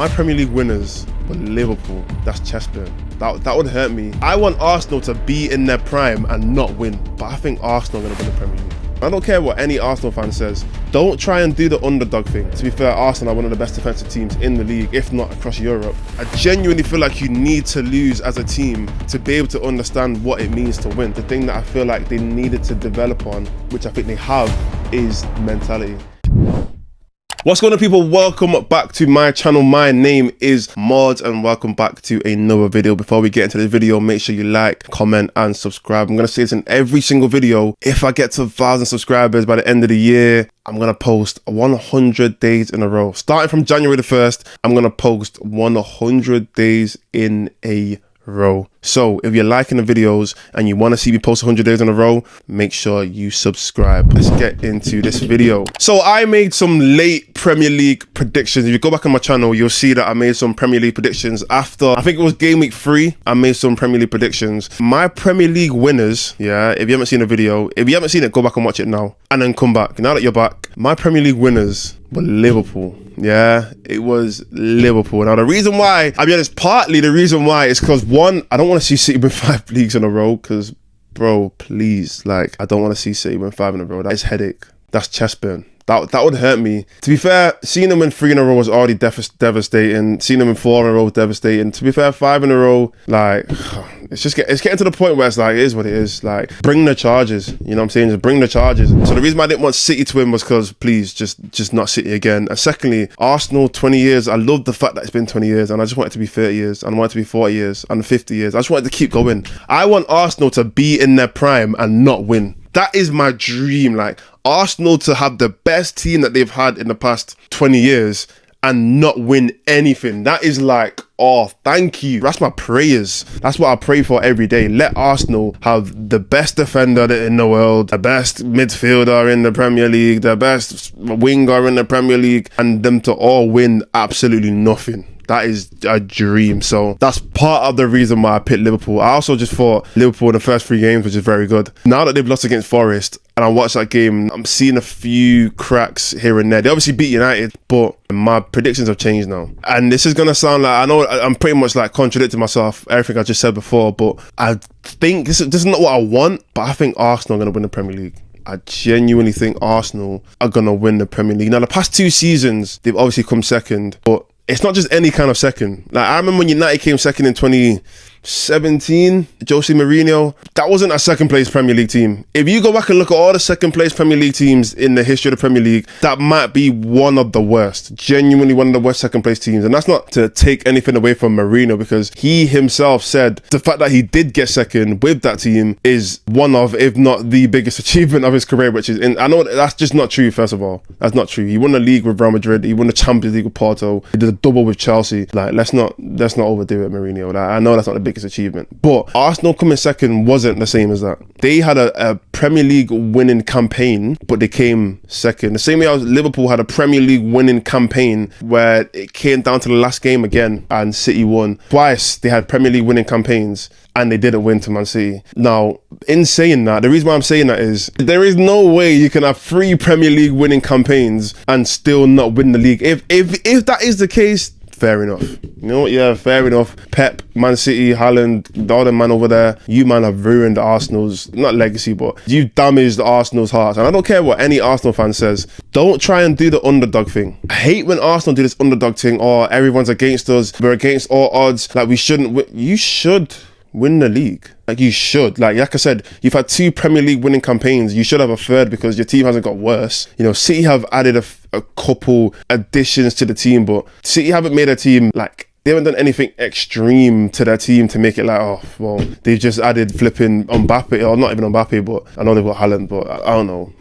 My Premier League winners were Liverpool. That's Chessburn. That would hurt me. I want Arsenal to be in their prime and not win, but I think Arsenal are going to win the Premier League. I don't care what any Arsenal fan says. Don't try and do the underdog thing. To be fair, Arsenal are one of the best defensive teams in the league, if not across Europe. I genuinely feel like you need to lose as a team to be able to understand what it means to win. The thing that I feel like they needed to develop on, which I think they have, is mentality. What's going on, people? Welcome back to my channel. My name is Mordzs and welcome back to another video. Before we get into the video, make sure you like, comment and subscribe. I'm going to say this in every single video. If I get to 1,000 subscribers by the end of the year, I'm going to post 100 days in a row. Starting from January the 1st, I'm going to post 100 days in a row. So if you're liking the videos and you want to see me post 100 days in a row, make sure you subscribe. Let's get into this video. So I made some late Premier League predictions. If you go back on my channel, you'll see that I made some Premier League predictions after, I think it was game week 3. I made some Premier League predictions. My Premier League winners, yeah, if you haven't seen the video, if you haven't seen it, go back and watch it now and then come back. Now that you're back, my Premier League winners were Liverpool. Yeah, it was Liverpool. Now the reason why, I'll be honest, partly the reason why is because, one, I don't want to see City win 5 leagues in a row because, bro, please, like, I don't want to see City win 5 in a row. That is headache. That's Chessburn. That would hurt me. To be fair, seeing them win 3 in a row was already devastating. Seeing them win 4 in a row was devastating. To be fair, 5 in a row, like, it's getting to the point where it's like, it is what it is. Like, bring the charges. You know what I'm saying? Just bring the charges. So the reason why I didn't want City to win was because, please, just not City again. And secondly, Arsenal, 20 years. I love the fact that it's been 20 years and I just want it to be 30 years and I want it to be 40 years and 50 years. I just want it to keep going. I want Arsenal to be in their prime and not win. That is my dream. Like, Arsenal to have the best team that they've had in the past 20 years and not win anything. That is like, oh, thank you. That's my prayers. That's what I pray for every day. Let Arsenal have the best defender in the world, the best midfielder in the Premier League, the best winger in the Premier League, and them to all win absolutely nothing. That is a dream. So that's part of the reason why I picked Liverpool. I also just thought Liverpool in the first 3 games, which is very good. Now that they've lost against Forest and I watched that game, I'm seeing a few cracks here and there. They obviously beat United, but my predictions have changed now. And this is going to sound like, I know I'm pretty much like contradicting myself, everything I just said before, but I think this is not what I want, but I think Arsenal are going to win the Premier League. I genuinely think Arsenal are going to win the Premier League. Now, the past 2 seasons, they've obviously come second, but it's not just any kind of second. Like, I remember when United came second in 2017, Jose Mourinho, that wasn't a second place Premier League team. If you go back and look at all the second place Premier League teams in the history of the Premier League, that might be one of the worst, genuinely one of the worst second place teams. And that's not to take anything away from Mourinho, because he himself said the fact that he did get second with that team is one of, if not the biggest achievement of his career, which is, I know that's just not true. First of all, that's not true. He won the league with Real Madrid. He won the Champions League with Porto. He did a double with Chelsea. Like, let's not overdo it, Mourinho. Like, I know that's not the biggest achievement, but Arsenal coming second wasn't the same as that. They had a Premier League winning campaign, but they came second. The same way as Liverpool had a Premier League winning campaign where it came down to the last game again and City won. Twice they had Premier League winning campaigns and they didn't win to Man City. Now, in saying that, the reason why I'm saying that is there is no way you can have 3 Premier League winning campaigns and still not win the league. If that is the case, fair enough. You know what? Yeah, fair enough. Pep, Man City, Haaland, the other man over there, you man have ruined Arsenal's, not legacy, but you've damaged Arsenal's hearts. And I don't care what any Arsenal fan says. Don't try and do the underdog thing. I hate when Arsenal do this underdog thing, or everyone's against us, we're against all odds, like we shouldn't win. You should win the league. Like, you should. Like I said, you've had 2 Premier League winning campaigns. You should have a 3rd because your team hasn't got worse. You know, City have added a couple additions to the team, but City haven't made a team, like, they haven't done anything extreme to their team to make it like, oh, well, they've just added flipping Mbappe, or not even Mbappe, but I know they've got Haaland, but I don't know,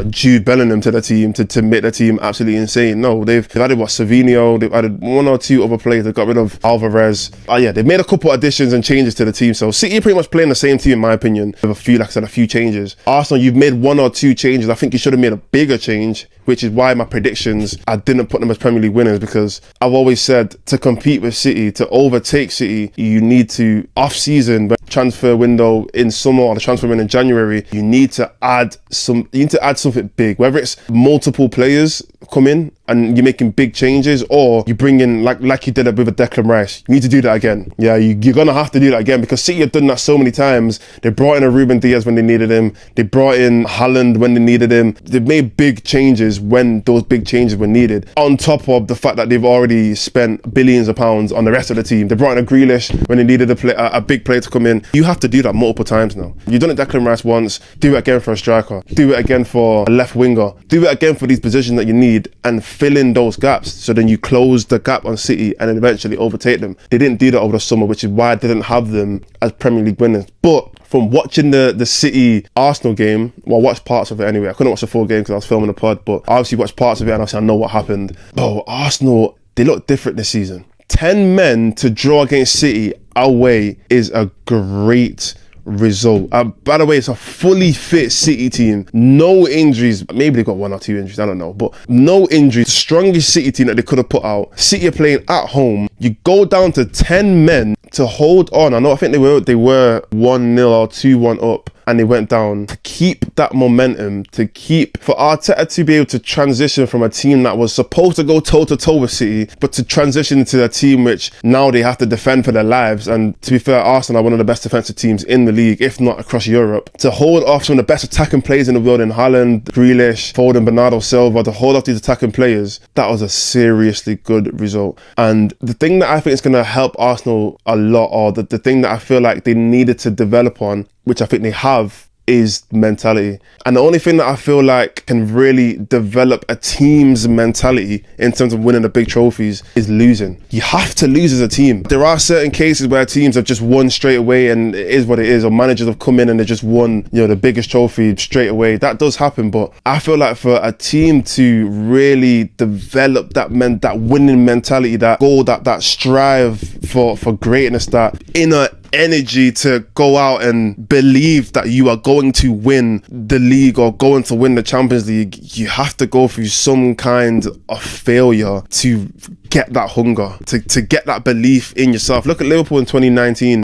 Jude Bellingham to the team to make the team absolutely insane. No, they've added what, Savinho, they've added 1 or 2 other players, they've got rid of Alvarez. Yeah, they've made a couple additions and changes to the team. So City are pretty much playing the same team in my opinion, with a few, like I said, a few changes. Arsenal, you've made 1 or 2 changes. I think you should have made a bigger change, which is why my predictions, I didn't put them as Premier League winners, because I've always said to compete with City, to overtake City, you need to, off-season, transfer window in summer or the transfer window in January, you need to add something big, whether it's multiple players come in and you're making big changes, or you bring in like you did it with a Declan Rice. You need to do that again. Yeah, you're gonna have to do that again, because City have done that so many times. They brought in a Ruben Diaz when they needed him. They brought in Haaland when they needed him. They've made big changes when those big changes were needed. On top of the fact that they've already spent billions of pounds on the rest of the team. They brought in a Grealish when they needed a big player to come in. You have to do that multiple times now. You've done it Declan Rice once. Do it again for a striker. Do it again for a left winger. Do it again for these positions that you need, and fill in those gaps, so then you close the gap on City and then eventually overtake them. They didn't do that over the summer, which is why I didn't have them as Premier League winners. But from watching the City Arsenal game, well, I watched parts of it anyway. I couldn't watch the full game because I was filming the pod, but I obviously watched parts of it, and obviously I know what happened. Oh, Arsenal, they look different this season. 10 men to draw against City away is a great result. By the way, it's a fully fit City team. No injuries. Maybe they've got 1 or 2 injuries, I don't know, but no injuries. The strongest City team that they could have put out. City are playing at home. You go down to 10 men to hold on. I think they were 1-0 or 2-1 up, and they went down. To keep that momentum, for Arteta to be able to transition from a team that was supposed to go toe-to-toe with City, but to transition to a team which now they have to defend for their lives. And to be fair, Arsenal are one of the best defensive teams in the league, if not across Europe. To hold off some of the best attacking players in the world in Haaland, Grealish, Foden, Bernardo Silva, to hold off these attacking players, that was a seriously good result. And the thing that I think is going to help Arsenal a lot, or the thing that I feel like they needed to develop on, which I think they have, is mentality. And the only thing that I feel like can really develop a team's mentality in terms of winning the big trophies is losing. You have to lose as a team. There are certain cases where teams have just won straight away, and it is what it is, or managers have come in and they just won, the biggest trophy straight away. That does happen, but I feel like for a team to really develop that winning mentality, that goal, that strive for greatness, that inner energy to go out and believe that you are going to win the league or going to win the Champions League, you have to go through some kind of failure to get that hunger, to get that belief in yourself. Look at Liverpool in 2019,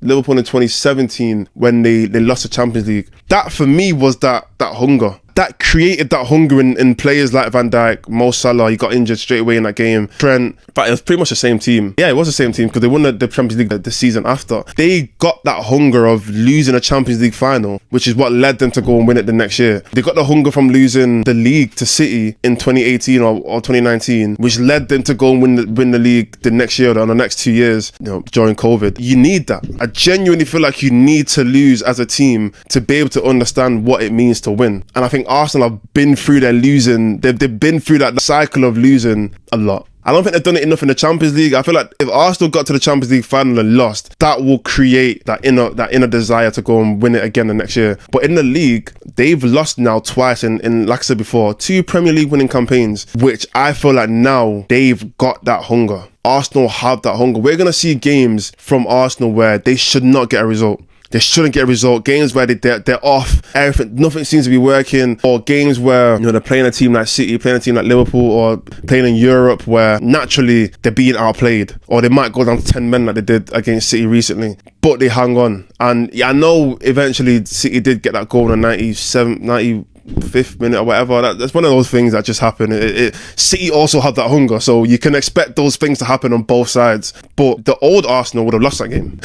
Liverpool in 2017 when they lost the Champions League. That for me was that hunger. That created that hunger in players like Van Dijk, Mo Salah. He got injured straight away in that game. Trent, but it was pretty much the same team. Yeah, it was the same team because they won the Champions League the season after. They got that hunger of losing a Champions League final, which is what led them to go and win it the next year. They got the hunger from losing the league to City in 2018 or 2019, which led them to go and win the league the next year or the next 2 years, during COVID. You need that. I genuinely feel like you need to lose as a team to be able to understand what it means to win. And I think Arsenal have been through their losing. They've been through that cycle of losing a lot. I don't think they've done it enough in the Champions League. I feel like if Arsenal got to the Champions League final and lost, that will create that inner desire to go and win it again the next year. But in the league, they've lost now twice in like I said before, 2 Premier League winning campaigns, which I feel like now they've got that hunger. Arsenal have that hunger. We're going to see games from Arsenal where they should not get a result. They shouldn't get a result. Games where they're off, everything, nothing seems to be working. Or games where they're playing a team like City, playing a team like Liverpool, or playing in Europe where naturally they're being outplayed, or they might go down to 10 men like they did against City recently. But they hang on, and yeah, I know eventually City did get that goal in the 95th minute or whatever. That's one of those things that just happen. City also have that hunger, so you can expect those things to happen on both sides. But the old Arsenal would have lost that game.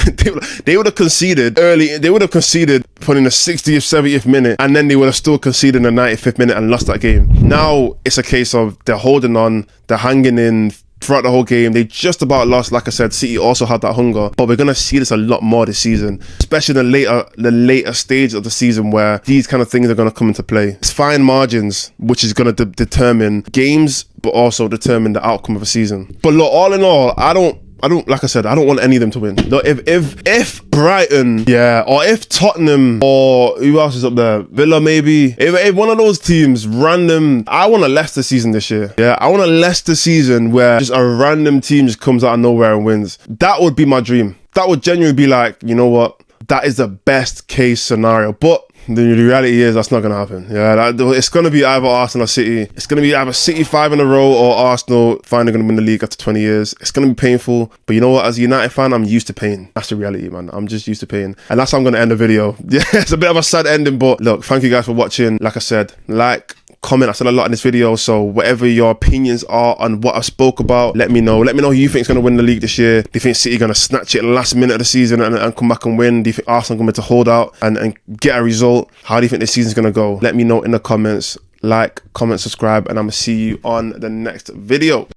They would have conceded early. They would have conceded putting the 60th, 70th minute, and then they would have still conceded in the 95th minute and lost that game. Now it's a case of they're holding on, they're hanging in throughout the whole game. They just about lost. Like I said, City also had that hunger, but we're going to see this a lot more this season, especially in the later stage of the season where these kind of things are going to come into play. It's fine margins, which is going to determine games, but also determine the outcome of a season. But look, all in all, I don't, like I said, I don't want any of them to win. Look, if Brighton, or if Tottenham, or who else is up there? Villa maybe. If one of those teams, random, I want a Leicester season this year. Yeah, I want a Leicester season where just a random team just comes out of nowhere and wins. That would be my dream. That would genuinely be like, you know what? That is the best case scenario. But the reality is that's not going to happen. Yeah, it's going to be either Arsenal or City. It's going to be either City 5 in a row or Arsenal finally going to win the league after 20 years. It's going to be painful, but you know what? As a United fan, I'm used to pain. That's the reality, man. I'm just used to pain. And that's how I'm going to end the video. Yeah, it's a bit of a sad ending, but look, thank you guys for watching. Like I said, like, comment. I said a lot in this video, so whatever your opinions are on what I spoke about, let me know. Let me know who you think is going to win the league this year. Do you think City going to snatch it last minute of the season and come back and win? Do you think Arsenal going to hold out and get a result? How do you think this season's going to go? Let me know in the comments. Like, comment, subscribe, and I'm going to see you on the next video.